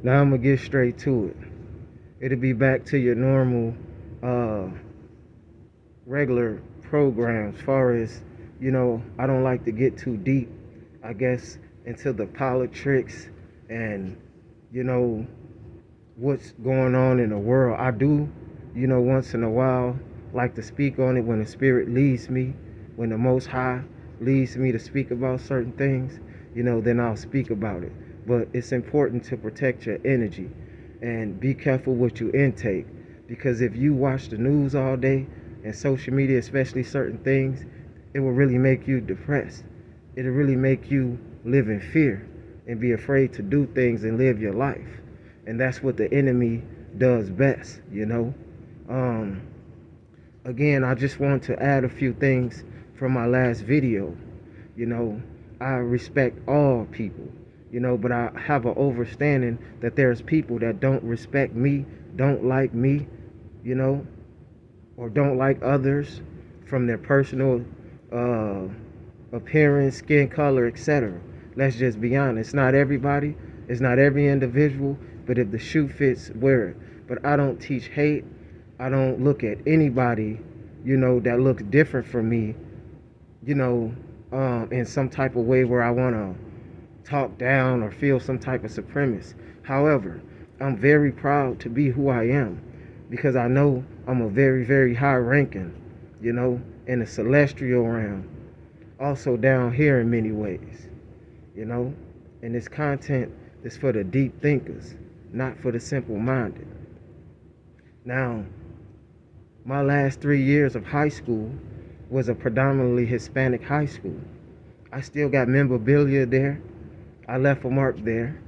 Now I'm gonna get straight to it. It'll be back to your normal, uh, regular program. As far as I don't like to get too deep, I guess, into the politics and you know what's going on in the world. I do, once in a while, like to speak on it when the Spirit leads me, when the Most High leads me to speak about certain things, then I'll speak about it. But it's important to protect your energy and be careful what you intake. Because if you watch the news all day and social media, especially certain things, it will really make you depressed. It'll really make you live in fear and be afraid to do things and live your life. And that's what the enemy does best. Um, Again, I just want to add a few things from my last video. You know, I respect all people, but I have an understanding that there's people that don't respect me, don't like me, you know, or don't like others from their personal uh, appearance, skin color, etc. Let's just be honest. It's not everybody, it's not every individual, but if the shoe fits, wear it. But I don't teach hate. I don't look at anybody, that looks different from me, you know, in some type of way where I want to talk down or feel some type of supremacist. However, I'm very proud to be who I am because I know I'm a very, very high ranking, in the celestial realm. Also down here in many ways, you know. And this content is for the deep thinkers, not for the simple minded. Now, my last 3 years of high school was a predominantly Hispanic high school. I still got memorabilia there. I left a mark there,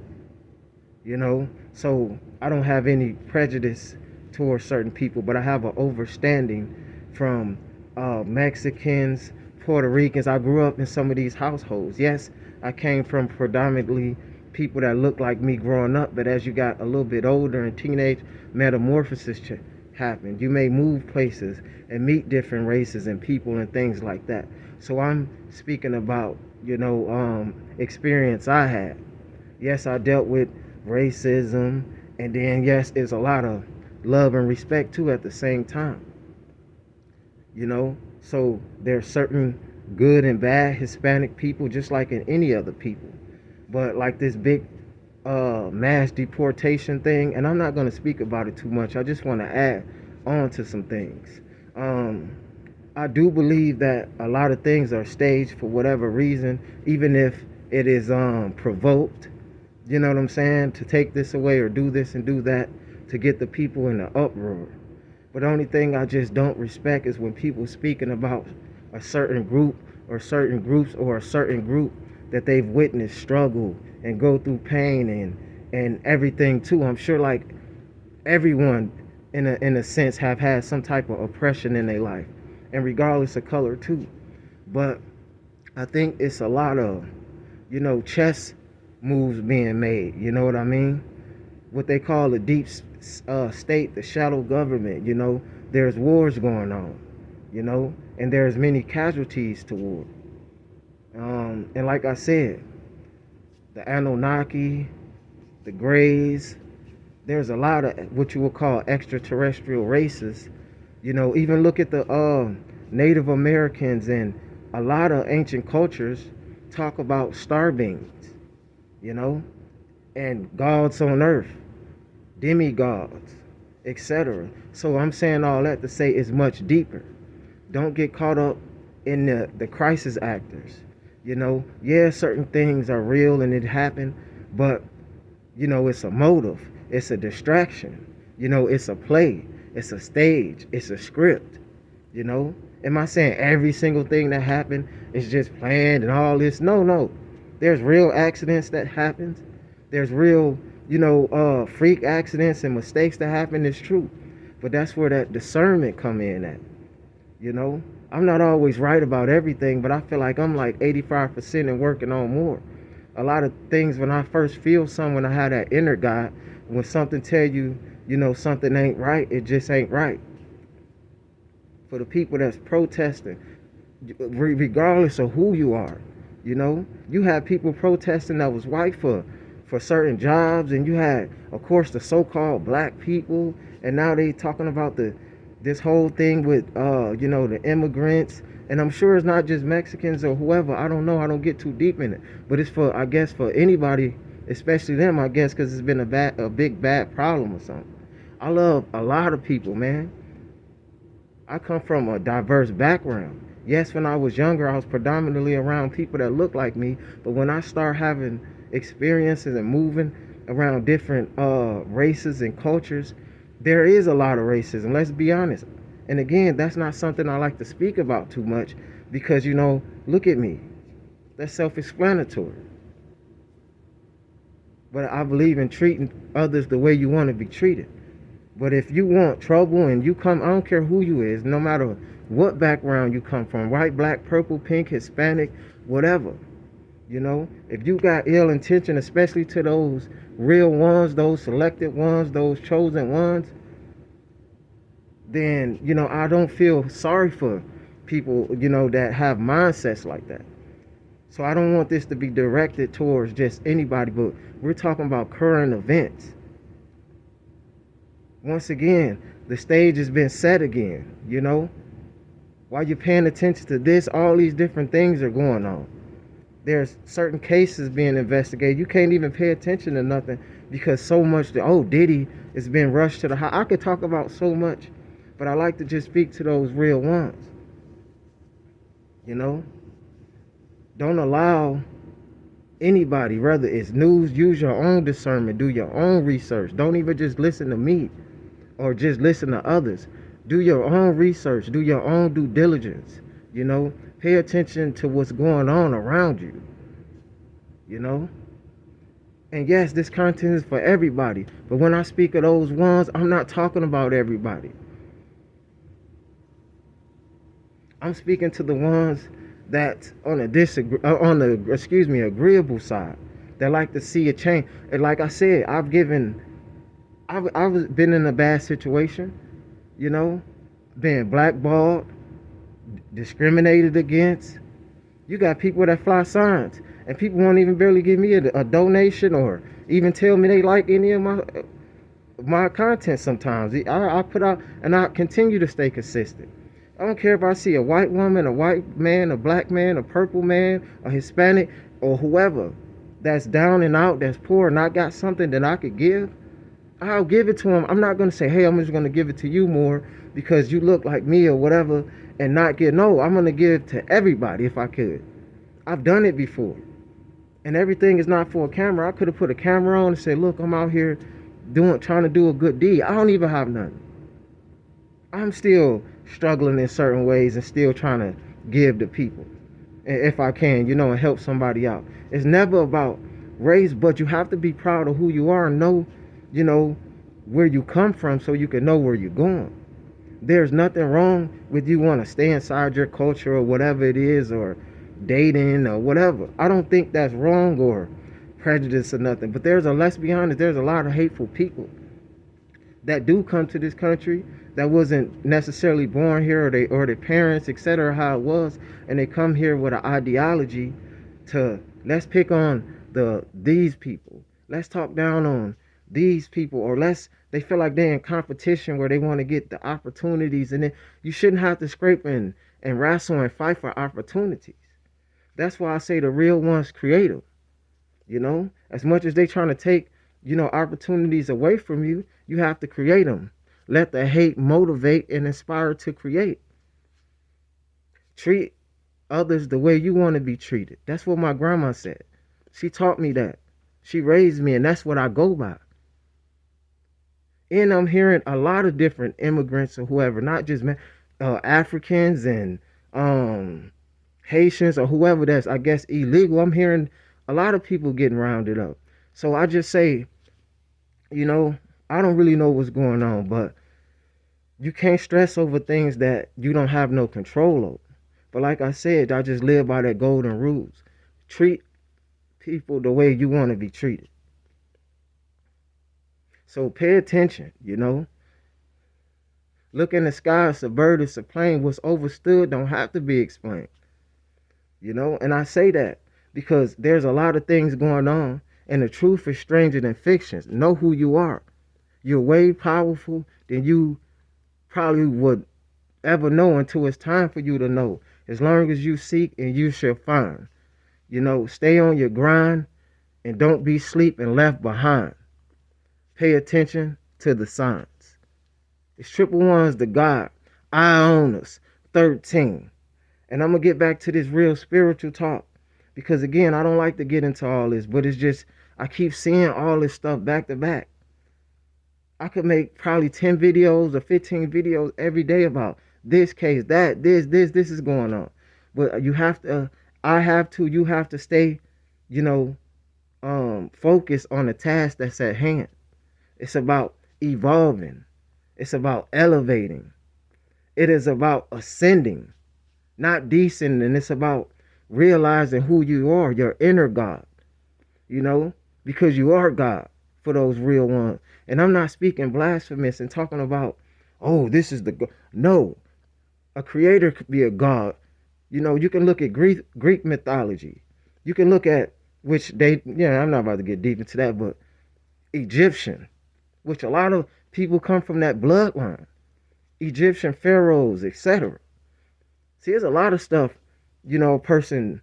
So I don't have any prejudice towards certain people, but I have an overstanding from Mexicans, Puerto Ricans. I grew up in some of these households. Yes, I came from predominantly people that looked like me growing up, but as you got a little bit older and teenage, metamorphosis happened. You may move places and meet different races and people and things like that. So I'm speaking about, experience I had. Yes, I dealt with racism, and then yes, it's a lot of love and respect too at the same time. So there's certain good and bad Hispanic people just like in any other people. But like this big mass deportation thing, and I'm not going to speak about it too much. I just want to add on to some things. I do believe that a lot of things are staged for whatever reason, even if it is provoked. You know what I'm saying? To take this away or do this and do that to get the people in an uproar. But the only thing I just don't respect is when people speaking about a certain group or certain groups or a certain group that they've witnessed struggle and go through pain and everything too. I'm sure like everyone in a sense have had some type of oppression in their life, and regardless of color too. But I think it's a lot of chess moves being made. You know what I mean? What they call a deep state, the shadow government. There's wars going on. And there's many casualties to war. And like I said, the Anunnaki, the Greys, there's a lot of what you would call extraterrestrial races. Even look at the Native Americans, and a lot of ancient cultures talk about star beings, and gods on earth, demigods, etc. So I'm saying all that to say it's much deeper. Don't get caught up in the crisis actors. Yeah, certain things are real and it happened, but it's a motive, it's a distraction, it's a play, it's a stage, it's a script. Am I saying every single thing that happened is just planned and all this? No. There's real accidents that happens. There's real, freak accidents and mistakes that happen. It's true, but that's where that discernment come in at. I'm not always right about everything, but I feel like I'm like 85% and working on more. A lot of things when I first feel something, when I have that inner God, when something tell you, something ain't right, it just ain't right. For the people that's protesting, regardless of who you are, you have people protesting that was white for for certain jobs, and you had, of course, the so-called black people, and now they talking about this whole thing with the immigrants, and I'm sure it's not just Mexicans or whoever. I don't know. I don't get too deep in it, but it's for, I guess, for anybody, especially them, I guess, because it's been a big bad problem or something. I love a lot of people, man. I come from a diverse background. Yes, when I was younger, I was predominantly around people that look like me. But when I start having experiences and moving around different races and cultures, there is a lot of racism. Let's be honest. And again, that's not something I like to speak about too much because, look at me. That's self-explanatory. But I believe in treating others the way you want to be treated. But if you want trouble and you come, I don't care who you is, no matter what background you come from, white, black, purple, pink, Hispanic, whatever. If you got ill intention, especially to those real ones, those selected ones, those chosen ones, then, I don't feel sorry for people, that have mindsets like that. So I don't want this to be directed towards just anybody, but we're talking about current events. Once again, the stage has been set again, While you're paying attention to this, all these different things are going on. There's certain cases being investigated. You can't even pay attention to nothing because so much, Diddy is being rushed to the high. I could talk about so much, but I like to just speak to those real ones, Don't allow anybody, whether it's news, use your own discernment, do your own research. Don't even just listen to me or just listen to others. Do your own research, do your own due diligence, pay attention to what's going on around you, and yes, this content is for everybody, but when I speak of those ones, I'm not talking about everybody. I'm speaking to the ones that on the agreeable side, that like to see a change. And like I said, I've been in a bad situation, being blackballed, discriminated against. You got people that fly signs, and people won't even barely give me a donation or even tell me they like any of my content. Sometimes I put out, and I continue to stay consistent. I don't care if I see a white woman, a white man, a black man, a purple man, a Hispanic, or whoever that's down and out, that's poor, and I got something that I could give. I'll give it to them. I'm not going to say, hey, I'm just going to give it to you more because you look like me or whatever, and not give. No, I'm going to give to everybody if I could. I've done it before. And everything is not for a camera. I could have put a camera on and said, look, I'm out here trying to do a good deed. I don't even have nothing. I'm still struggling in certain ways and still trying to give to people. If I can, and help somebody out. It's never about race, but you have to be proud of who you are and know, where you come from so you can know where you're going. There's nothing wrong with you want to stay inside your culture or whatever it is, or dating or whatever. I don't think that's wrong or prejudice or nothing. But let's be honest, there's a lot of hateful people that do come to this country that wasn't necessarily born here, or their parents, etc., how it was, and they come here with an ideology to, let's pick on these people. Let's talk down on these people, or they feel like they're in competition where they want to get the opportunities, and then you shouldn't have to scrape and wrestle and fight for opportunities. That's why I say the real ones create them. As much as they trying to take, opportunities away from you, you have to create them. Let the hate motivate and inspire to create. Treat others the way you want to be treated. That's what my grandma said. She taught me that. She raised me, and that's what I go by. And I'm hearing a lot of different immigrants or whoever, not just Africans and Haitians or whoever that's, I guess, illegal. I'm hearing a lot of people getting rounded up. So I just say, I don't really know what's going on, but you can't stress over things that you don't have no control over. But like I said, I just live by that golden rules. Treat people the way you want to be treated. So pay attention, Look in the sky, it's a bird, it's a plane. What's overstood don't have to be explained. And I say that because there's a lot of things going on, And the truth is stranger than fiction. Know who you are. You're way powerful than you probably would ever know until it's time for you to know. As long as you seek, and you shall find. Stay on your grind and don't be sleep and left behind. Pay attention to the signs. It's triple ones, the God, Ionas, 13. And I'm going to get back to this real spiritual talk. Because again, I don't like to get into all this, but it's just, I keep seeing all this stuff back to back. I could make probably 10 videos or 15 videos every day about this case, that, this is going on. But you have to, you have to stay, focused on the task that's at hand. It's about evolving. It's about elevating. It is about ascending, not descending. It's about realizing who you are, your inner God, because you are God for those real ones. And I'm not speaking blasphemous and talking about, oh, this is the God. No, a creator could be a God. You can look at Greek mythology. You can look at, I'm not about to get deep into that, but Egyptian, which a lot of people come from that bloodline. Egyptian pharaohs, etc. See, there's a lot of stuff, a person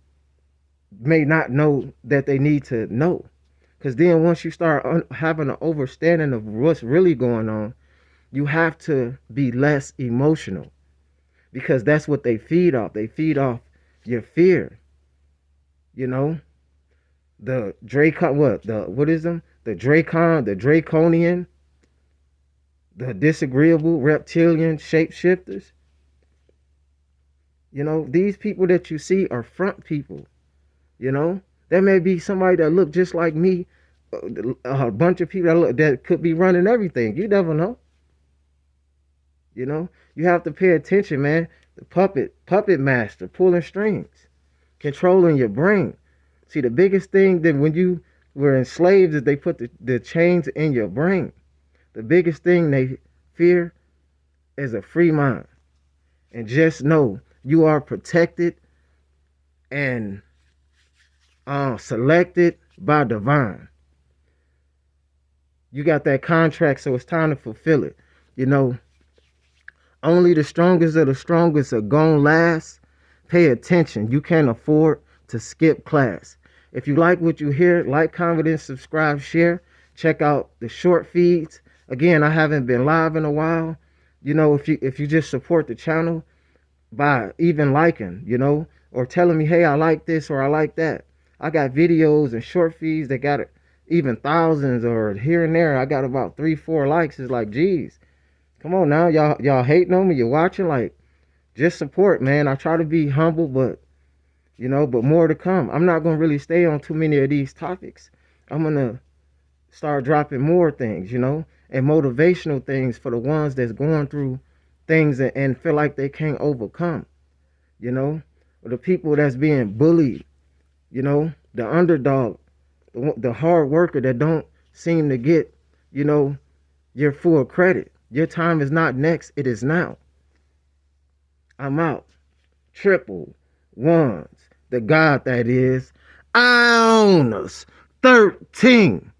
may not know that they need to know. Because then once you start having an understanding of what's really going on, you have to be less emotional. Because that's what they feed off. They feed off your fear. The draconian, the disagreeable reptilian shapeshifters. These people that you see are front people. There may be somebody that look just like me, a bunch of people that could be running everything. You never know. You have to pay attention, man. The puppet master, pulling strings, controlling your brain. See, the biggest thing that when you were enslaved is they put the chains in your brain. The biggest thing they fear is a free mind. And just know you are protected and selected by divine. You got that contract, so it's time to fulfill it. Only the strongest of the strongest are gonna last. Pay attention. You can't afford to skip class. If you like what you hear, like, comment, and subscribe, share. Check out the short feeds. Again, I haven't been live in a while. If you just support the channel by even liking, or telling me, hey, I like this or I like that. I got videos and short feeds that got even thousands, or here and there I got about 3-4 likes. It's like, geez, come on now, y'all hating on me. You're watching, like, just support, man. I try to be humble, but but more to come. I'm not gonna really stay on too many of these topics. I'm gonna start dropping more things, and motivational things for the ones that's going through things and feel like they can't overcome, or the people that's being bullied, the underdog, the hard worker that don't seem to get, your full credit. Your time is not next, it is now. I'm out. Triple ones, the God that is Ionas, 13.